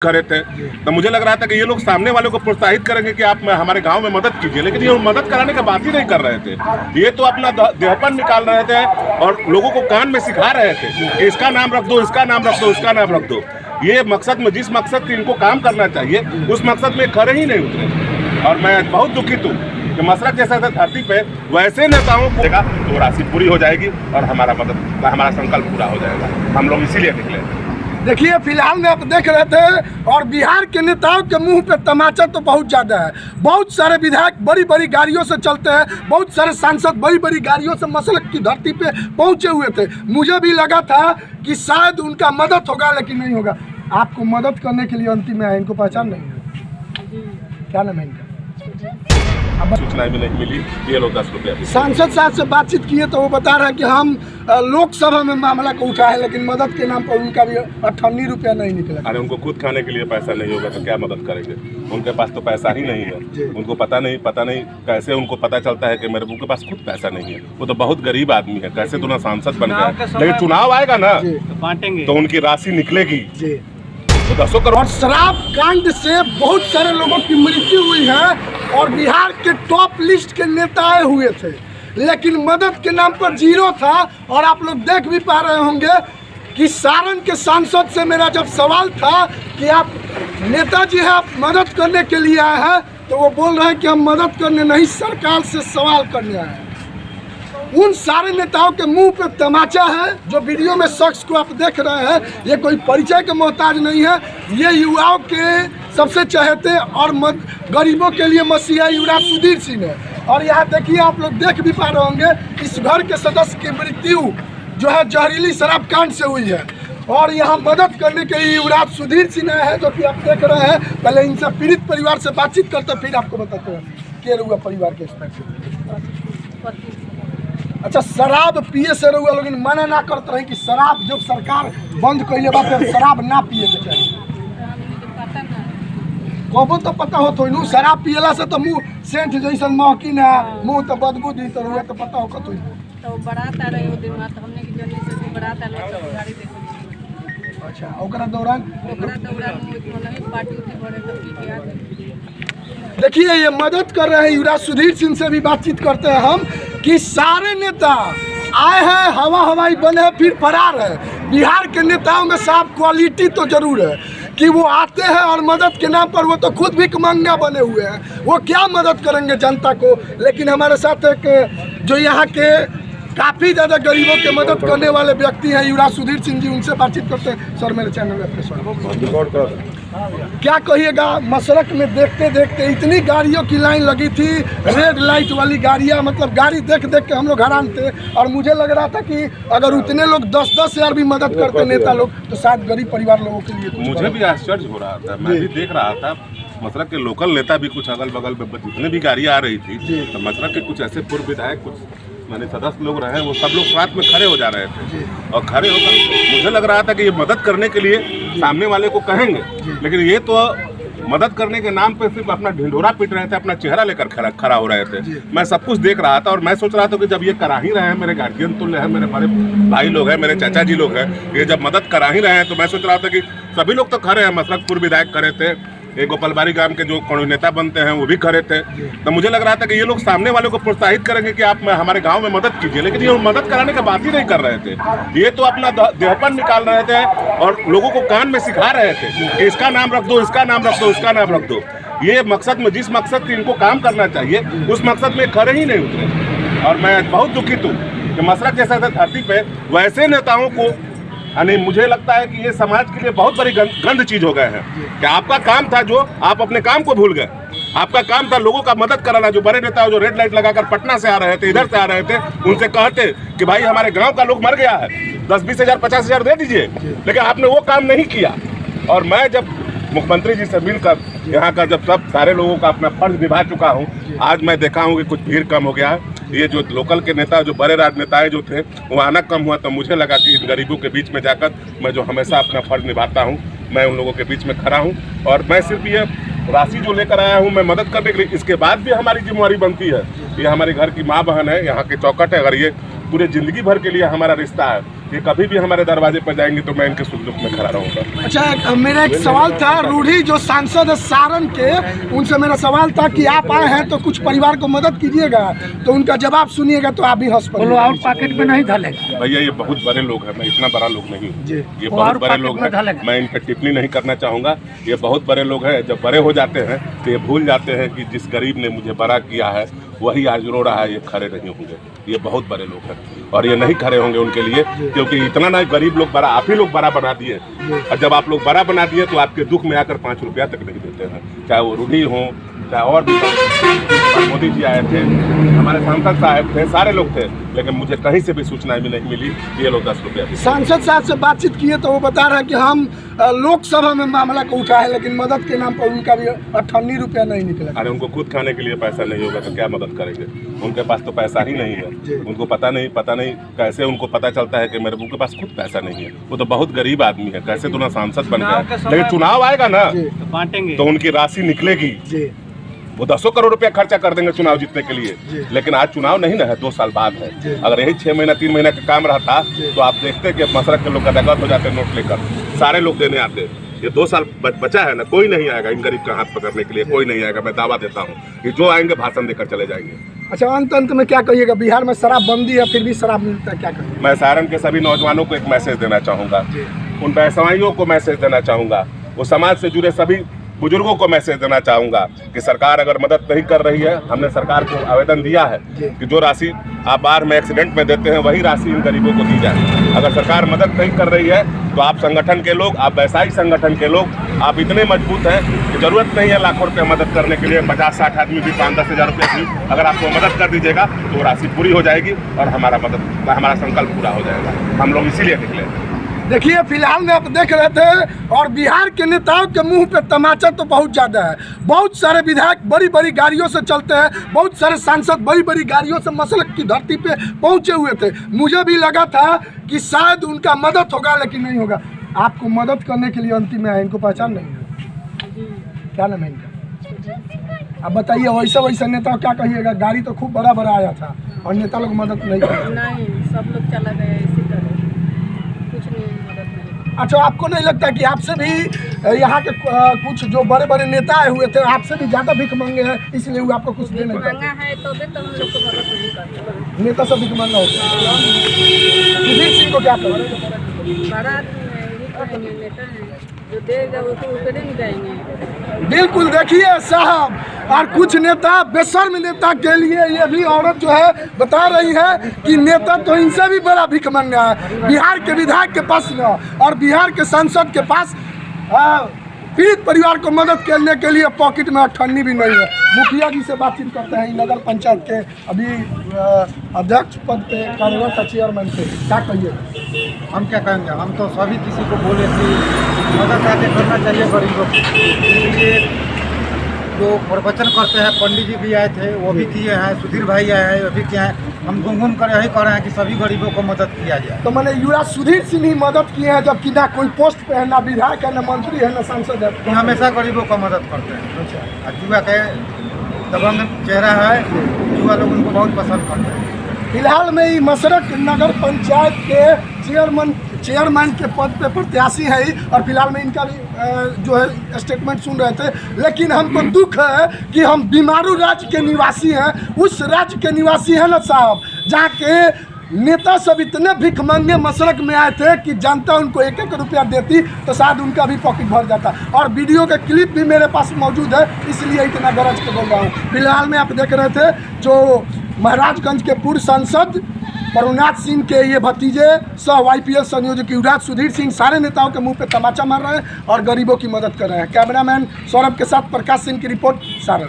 करे थे। तो मुझे लग रहा था कि ये लोग सामने वालों को प्रोत्साहित करेंगे कि आप हमारे गांव में मदद कीजिए, लेकिन ये मदद कराने का बात ही नहीं कर रहे थे। ये तो अपना देहपन निकाल रहे थे और लोगों को कान में सिखा रहे थे कि इसका नाम रख दो, इसका नाम रख दो, इसका नाम रख दो। ये मकसद में, जिस मकसद से इनको काम करना चाहिए उस मकसद में खड़े ही नहीं उतरे। और मैं बहुत दुखित हूँ कि मसरक जैसा धरती पे वैसे नेताओं को तो राशि पूरी हो जाएगी और हमारा संकल्प पूरा हो जाएगा। हम लोग इसीलिए निकले। देखिए, फिलहाल में आप देख रहे थे और बिहार के नेताओं के मुंह पे तमाचा तो बहुत ज़्यादा है। बहुत सारे विधायक बड़ी बड़ी गाड़ियों से चलते हैं, बहुत सारे सांसद बड़ी बड़ी गाड़ियों से मसरक की धरती पे पहुंचे हुए थे। मुझे भी लगा था कि शायद उनका मदद होगा, लेकिन नहीं होगा। आपको मदद करने के लिए अंतिम में आए, इनको पहचान नहीं है, क्या नाम है इनका? सूचना भी नहीं मिली। ये लोग 10 रुपया। सांसद साहब से बातचीत किए तो वो बता रहे हैं कि हम लोकसभा में मामला को उठाए, लेकिन मदद के नाम पर उनका भी 58 रुपया नहीं निकला। अरे उनको खुद खाने के लिए पैसा नहीं होगा तो क्या मदद करेंगे? उनके पास तो पैसा ही नहीं है। उनको पता नहीं कैसे उनको पता चलता है कि मेरे उनके पास खुद पैसा नहीं है। वो तो बहुत गरीब आदमी है, कैसे तो ना सांसद बन गया, लेकिन चुनाव आएगा ना तो उनकी राशि निकलेगी तो 10 करोड़। और शराब कांड से बहुत सारे लोगों की मृत्यु हुई है और बिहार के टॉप लिस्ट के नेता आए हुए थे, लेकिन मदद के नाम पर जीरो था। और आप लोग देख भी पा रहे होंगे कि सारण के सांसद से मेरा जब सवाल था कि आप नेताजी हैं, आप मदद करने के लिए आए हैं, तो वो बोल रहे हैं कि हम मदद करने नहीं, सरकार से सवाल करने आए हैं। उन सारे नेताओं के मुंह पे तमाचा है। जो वीडियो में शख्स को आप देख रहे हैं, ये कोई परिचय के मोहताज नहीं है। ये युवाओं के सबसे चहेते और गरीबों के लिए मसीहा युवराज सुधीर सिंह है। और यहाँ देखिए, आप लोग देख भी पा रहे होंगे, इस घर के सदस्य की मृत्यु जो है जहरीली शराब कांड से हुई है। और यहाँ मदद करने के लिए युवराज सुधीर सिंह है, जो कि आप देख रहे हैं। पहले इनसे पीड़ित परिवार से बातचीत करते, फिर आपको बताते हैं के रहुआ परिवार के स्तर से। अच्छा, शराब पिए से रहुआ लोग मना ना करते रहे कि शराब जब सरकार बंद कैले बा फिर शराब ना पिए के चाहिए? कबो तो पता हो तो शराब पियला से तो मुंह सेंट जैसन महकी ना, मुंह तो बदबू दी, तो रहुआ तो पता हो कतो तो बढ़ाता रहे वो दिन में, तो हमने की जल्दी से बढ़ाता रहे तो गाड़ी देखो। अच्छा, ओकरा दौरान पार्टी उठी बड़े लोग की याद। देखिए, ये मदद कर रहे हैं। युवराज सुधीर सिंह से भी बातचीत करते हैं हम कि सारे नेता आए हैं, हवाई बने फिर फरार है। बिहार के नेताओं में साफ क्वालिटी तो जरूर है कि वो आते हैं और मदद के नाम पर वो तो खुद भी मंगा बने हुए हैं। वो क्या मदद करेंगे जनता को? लेकिन हमारे साथ एक जो यहाँ के काफ़ी ज़्यादा गरीबों के मदद करने वाले व्यक्ति हैं, युवराज सुधीर सिंह जी, उनसे बातचीत करते हैं। सर, मेरे चैनल में आपका स्वागत। क्या कहिएगा, मसरक में देखते देखते इतनी गाड़ियों की लाइन लगी थी, रेड लाइट वाली गाड़ियाँ, मतलब गाड़ी देख देख के हम लोग हैरान थे। और मुझे लग रहा था कि अगर उतने लोग 10-10 हज़ार भी मदद करते नेता लोग, तो शायद गरीब परिवार लोगों के लिए। मुझे भी आश्चर्य हो रहा था, मैं भी देख रहा था। मसरक के लोकल नेता भी कुछ अगल बगल में जितने भी गाड़ियाँ आ रही थी, तो मसरक के कुछ ऐसे पूर्व विधायक, कुछ मैंने सदस्य लोग रहे, वो सब लोग साथ में खड़े हो जा रहे थे। और खड़े होकर मुझे लग रहा था कि ये मदद करने के लिए सामने वाले को कहेंगे, लेकिन ये तो मदद करने के नाम पे सिर्फ अपना ढिंढोरा पीट रहे थे, अपना चेहरा लेकर खड़ा हो रहे थे। मैं सब कुछ देख रहा था और मैं सोच रहा था कि जब ये करा ही रहे हैं, मेरे गार्जियन तुल्य है, मेरे बड़े भाई लोग हैं, मेरे चाचा जी लोग हैं, ये जब मदद करा ही रहे हैं, तो मैं सोच रहा था कि सभी लोग तो खड़े हैं। मसरक पूर्व विधायक खड़े थे, एक गोपालबाड़ी गांव के जो कानूनी नेता बनते हैं वो भी खड़े थे। तो मुझे लग रहा था कि ये लोग सामने वालों को प्रोत्साहित करेंगे कि आप हमारे गांव में मदद कीजिए, लेकिन ये मदद कराने का बात ही नहीं कर रहे थे। ये तो अपना देहपन निकाल रहे थे और लोगों को कान में सिखा रहे थे कि इसका नाम रख दो, इसका नाम रख दो, इसका नाम रख दो। ये मकसद में, जिस मकसद से इनको काम करना चाहिए उस मकसद में खड़े ही नहीं उतरे। और मैं बहुत दुखित हूँ कि मसरक जैसा धरती पे वैसे नेताओं को, यानी मुझे लगता है कि ये समाज के लिए बहुत बड़ी गंद चीज हो गए हैं। कि आपका काम था, जो आप अपने काम को भूल गए। आपका काम था लोगों का मदद कराना। जो बड़े नेता जो रेड लाइट लगाकर पटना से आ रहे थे, इधर से आ रहे थे, उनसे कहते कि भाई हमारे गांव का लोग मर गया है, 10-20 हज़ार 50 हज़ार दे दीजिए, लेकिन आपने वो काम नहीं किया। और मैं जब मुख्यमंत्री जी से मिलकर यहाँ का जब सब सारे लोगों का अपना फर्ज निभा चुका हूँ, आज मैं देखा हूँ कि कुछ भीड़ कम हो गया है। ये जो लोकल के नेता, जो बड़े राजनेताएं जो थे, वो आना कम हुआ, तो मुझे लगा कि इन गरीबों के बीच में जाकर मैं जो हमेशा अपना फर्ज निभाता हूँ, मैं उन लोगों के बीच में खड़ा हूँ। और मैं सिर्फ ये राशि जो लेकर आया हूँ मैं मदद करने के लिए, इसके बाद भी हमारी जिम्मेवारी बनती है। ये हमारे घर की माँ बहन है, यहाँ के चौकट है, अगर ये पूरे ज़िंदगी भर के लिए हमारा रिश्ता है, ये कभी भी हमारे दरवाजे पर जाएंगे तो मैं इनके सुख दुख में खड़ा रहूँगा। अच्छा, मेरा एक सवाल था, रूढ़ी जो सांसद है सारण के, उनसे मेरा सवाल था कि आप आए हैं तो कुछ परिवार को मदद कीजिएगा, तो उनका जवाब सुनिएगा तो आप भी हंस पड़ेंगे। और पॉकेट में नहीं डालेगा भैया ये बहुत बड़े लोग हैं, मैं इतना बड़ा लोग नहीं हूँ। जी। ये बहुत बड़े लोग हैं, मैं इन पर टिप्पणी नहीं करना चाहूँगा। ये बहुत बड़े लोग हैं, जब बड़े हो जाते हैं तो ये भूल जाते हैं कि जिस गरीब ने मुझे बड़ा किया है वही आज रो रहा है, ये खड़े नहीं होंगे। ये बहुत बड़े लोग हैं और ये नहीं खड़े होंगे उनके लिए, क्योंकि इतना ना गरीब लोग बड़ा, आप ही लोग बड़ा बना दिए। और जब आप लोग बड़ा बना दिए तो आपके दुख में आकर 5 रुपया तक नहीं देते हैं, चाहे वो रूढ़ी हो चाहे और भी। मोदी जी आए थे, हमारे सांसद साहब थे, सारे लोग थे, लेकिन मुझे कहीं से भी सूचना भी नहीं मिली कि ये लोग 10 रुपया। सांसद साहब से बातचीत किए तो वो बता रहे हैं कि हम लोकसभा में मामला को उठाए, लेकिन मदद के नाम पर उनका भी 98 रुपया नहीं निकला। अरे उनको खुद खाने के लिए पैसा नहीं होगा तो क्या मदद करेंगे? उनके पास तो पैसा ही नहीं है। उनको पता नहीं कैसे उनको पता चलता है कि मेरे उनके पास खुद पैसा नहीं है। वो तो बहुत गरीब आदमी है, कैसे तो ना सांसद बन गया, लेकिन चुनाव आएगा ना तो उनकी राशि निकलेगी। वो 10 करोड़ रुपया खर्चा कर देंगे चुनाव जीतने के लिए, लेकिन आज चुनाव नहीं ना है, 2 साल बाद है। अगर यही 6 महीना 3 महीना का काम रहता तो आप देखते कि मसरक के लोग गदगद हो जाते नोट लेकर, सारे लोग देने आते। ये 2 साल बचा है ना, कोई नहीं आएगा इन गरीब का हाथ पकड़ने के लिए, कोई नहीं आएगा। मैं दावा देता हूँ कि जो आएंगे भाषण देकर चले जाएंगे। अच्छा, अंत में क्या कहिएगा? बिहार में शराबबंदी है, फिर भी शराब मिलता है, क्या कहिएगा? मैं सारण के सभी नौजवानों को एक मैसेज देना चाहूँगा, उन पैसवाइयों को मैसेज देना चाहूँगा, वो समाज से जुड़े सभी बुजुर्गों को मैसेज देना चाहूँगा कि सरकार अगर मदद नहीं कर रही है, हमने सरकार को आवेदन दिया है कि जो राशि आप बाढ़ में एक्सीडेंट में देते हैं वही राशि इन गरीबों को दी जाए। अगर सरकार मदद नहीं कर रही है तो आप संगठन के लोग, आप वैसायिक संगठन के लोग, आप इतने मजबूत हैं कि जरूरत नहीं है लाखों रुपये मदद करने के लिए। 50-60 आदमी भी 5-10 हज़ार रुपये भी अगर आपको मदद कर दीजिएगा तो राशि पूरी हो जाएगी और हमारा संकल्प पूरा हो जाएगा। हम लोग इसीलिए निकले। देखिए, फिलहाल में आप देख रहे थे, और बिहार के नेताओं के मुंह पे तमाचा तो बहुत ज़्यादा है। बहुत सारे विधायक बड़ी बड़ी गाड़ियों से चलते हैं, बहुत सारे सांसद बड़ी बड़ी गाड़ियों से मसलक की धरती पे पहुंचे हुए थे। मुझे भी लगा था कि शायद उनका मदद होगा, लेकिन नहीं होगा। आपको मदद करने के लिए अंतिम में आए, इनको पहचान नहीं है? क्या नाम है इनका? अब बताइए, वैसा नेता क्या कहिएगा? गाड़ी तो खूब बड़ा बड़ा आया था और नेता लोग मदद नहीं किया। नहीं, सब लोग चला गया इसी तरह, कुछ नहीं, मदद नहीं। अच्छा, आपको नहीं लगता कि आपसे भी यहाँ के कुछ जो बड़े बड़े नेता आए हुए थे, आपसे भी ज़्यादा भीख मांगे हैं, इसलिए वो आपको कुछ देने मांगा है तो हम लोग को मदद नहीं करते। नेता से भीख मांगा होता है। सुधीर सिंह को क्या करें? बड़ा आदमी है, यही करेंगे, नेता है, जो देगा वो तो ऊपर नहीं जाएंगे। बिल्कुल, देखिए साहब, और कुछ नेता, बेशर्म नेता के लिए ये भी औरत जो है बता रही है कि नेता तो इनसे भी बड़ा भीख मांगा है। बिहार के विधायक के पास न और बिहार के सांसद के पास पीड़ित परिवार को मदद करने के लिए पॉकेट में 98 भी नहीं है। मुखिया जी से बातचीत करते हैं, नगर पंचायत के अभी अध्यक्ष पद पे कार्यरत चेयरमैन थे, क्या कहिए? हम क्या कहेंगे? हम तो सभी किसी को बोले कि मदद आगे करना चाहिए गरीबों की। जो प्रवचन करते हैं, पंडित जी भी आए थे, वो भी किए हैं, सुधीर भाई आए हैं, वो भी किए हैं। हम घूम कर यही कह रहे हैं कि सभी गरीबों को मदद किया जाए। तो मैंने युवराज सुधीर सिंह ही मदद किए हैं, जबकि ना कोई पोस्ट पे है, ना विधायक है, ना मंत्री है, ना सांसद है। कि हमेशा गरीबों को मदद करते हैं। अच्छा, युवा के दबंग चेहरा है, युवा लोग उनको बहुत पसंद करते हैं। फिलहाल में ही मसरक नगर पंचायत के चेयरमैन के पद पे प्रत्याशी है ही, और फिलहाल में इनका भी जो है स्टेटमेंट सुन रहे थे। लेकिन हमको दुख है कि हम बीमारू राज्य के निवासी हैं, उस राज्य के निवासी हैं ना साहब, जहाँ के नेता सब इतने भीख मांगे मसरक में आए थे कि जनता उनको 1-1 रुपया देती तो शायद उनका भी पॉकेट भर जाता। और वीडियो का क्लिप भी मेरे पास मौजूद है, इसलिए इतना गरज के बोल रहा हूँ। फिलहाल में आप देख रहे थे जो महाराजगंज के पूर्व सांसद करुणाथ सिंह के ये भतीजे सह IPS संयोजक युवराज सुधीर सिंह सारे नेताओं के मुंह पे तमाचा मार रहे हैं और गरीबों की मदद कर रहे हैं। कैमरामैन सौरभ के साथ प्रकाश सिंह की रिपोर्ट, सारण।